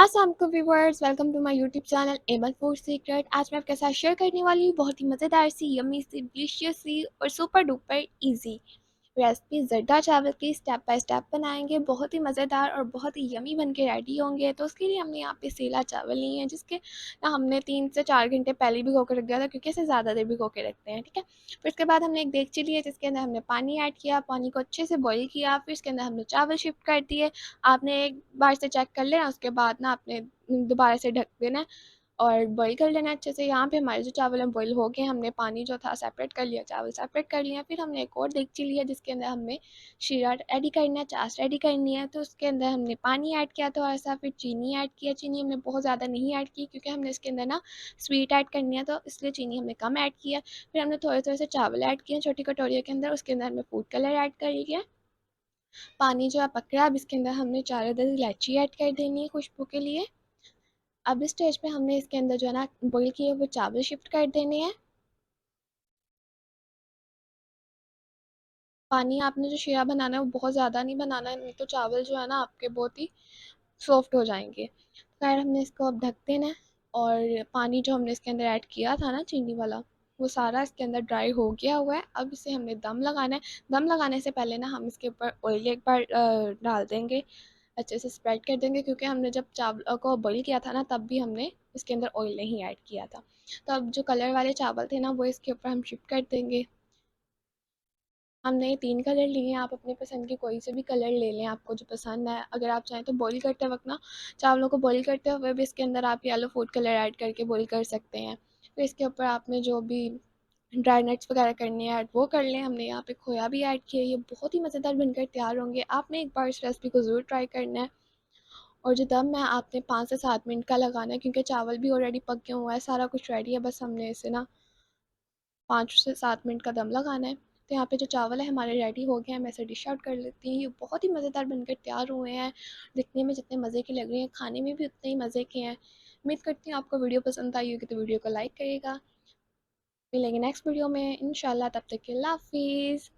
अस्सलाम वालेकुम viewers, welcome to my YouTube channel एमल फूड सीक्रेट। आज मैं आपके साथ शेयर करने वाली हूँ बहुत ही मज़ेदार सी, यम्मी सी, डिलीशियस सी और सुपर डुपर इजी रेसिपी ज़र्दा चावल की। स्टेप बाय स्टेप बनाएंगे, बहुत ही मज़ेदार और बहुत ही यम्मी बन के रेडी होंगे। तो उसके लिए हमने यहाँ पे सेला चावल लिए हैं, जिसके ना हमने 3 से 4 घंटे पहले भिगो के रख दिया था, क्योंकि इसे ज़्यादा देर भिगो के रखते हैं। ठीक है, फिर उसके बाद हमने एक देगची ली है, जिसके अंदर हमने पानी ऐड किया, पानी को अच्छे से बॉईल किया, फिर इसके अंदर हमने चावल शिफ्ट कर दिए। आपने एक बार से चेक कर लेना, उसके बाद ना आपने दोबारा से ढक देना है और बॉईल कर लेना अच्छे से। यहाँ पे हमारे जो चावल हैं बॉईल हो गए, हमने पानी जो था सेपरेट कर लिया, चावल सेपरेट कर लिया। फिर हमने एक और देगची लिया, जिसके अंदर हमने शीरा रेडी करना है, चाश रेडी करनी है। तो उसके अंदर हमने पानी ऐड किया थोड़ा सा, फिर चीनी ऐड किया। चीनी हमने बहुत ज़्यादा नहीं ऐड की, क्योंकि हमने इसके अंदर ना स्वीट ऐड करनी है, तो इसलिए चीनी हमने कम ऐड किया। फिर हमने थोड़े थोड़े से चावल ऐड किए छोटी कटोरियों के अंदर, उसके अंदर हमने फूड कलर ऐड कर लिया। पानी जो है पक रहा है, अब इसके अंदर हमने 4 इलायची ऐड कर देनी है खुशबू के लिए। अब इस स्टेज पे हमने इसके अंदर जो है ना बॉईल किए हुए चावल शिफ्ट कर देने हैं। पानी आपने जो शीरा बनाना है वो बहुत ज़्यादा नहीं बनाना है, नहीं तो चावल जो है ना आपके बहुत ही सॉफ्ट हो जाएंगे। खैर, हमने इसको अब ढक देना है। और पानी जो हमने इसके अंदर ऐड किया था ना चीनी वाला, वो सारा इसके अंदर ड्राई हो गया हुआ है। अब इसे हमने दम लगाना है। दम लगाने से पहले ना हम इसके ऊपर ऑयल एक बार डाल देंगे, अच्छे से स्प्रेड कर देंगे, क्योंकि हमने जब चावल को बॉईल किया था ना, तब भी हमने इसके अंदर ऑयल नहीं ऐड किया था। तो अब जो कलर वाले चावल थे ना, वो इसके ऊपर हम शिफ्ट कर देंगे। हमने 3 कलर लिए हैं, आप अपनी पसंद की कोई से भी कलर ले लें, आपको जो पसंद है। अगर आप चाहें तो बॉईल करते वक्त ना, चावलों को बॉईल करते हुए भी इसके अंदर आप येलो फूड कलर ऐड करके बॉईल कर सकते हैं। फिर इसके ऊपर आपने जो भी ड्राई नट्स वगैरह करने हैं ऐड, वो कर लें। हमने यहाँ पे खोया भी ऐड किया, ये बहुत ही मज़ेदार बनकर तैयार होंगे। आपने एक बार इस रेसिपी को ज़रूर ट्राई करना है। और जो दम है आपने 5 से 7 मिनट का लगाना है, क्योंकि चावल भी ऑलरेडी पक गया हुआ है, सारा कुछ रेडी है, बस हमने इसे ना 5 से 7 मिनट का दम लगाना है। तो यहाँ पे जो चावल है हमारे रेडी हो गए हैं, मैं इसे डिश आउट कर लेती हूँ। ये बहुत ही मज़ेदार बनकर तैयार हुए हैं। दिखने में जितने मज़े के लग रहे हैं, खाने में भी उतने ही मज़े के हैं। उम्मीद करती हूँ आपको वीडियो पसंद आई होगी, तो वीडियो को लाइक करिएगा। मिलेंगे नेक्स्ट वीडियो में इंशाल्लाह, तब तक के अल्लाह हाफिज़।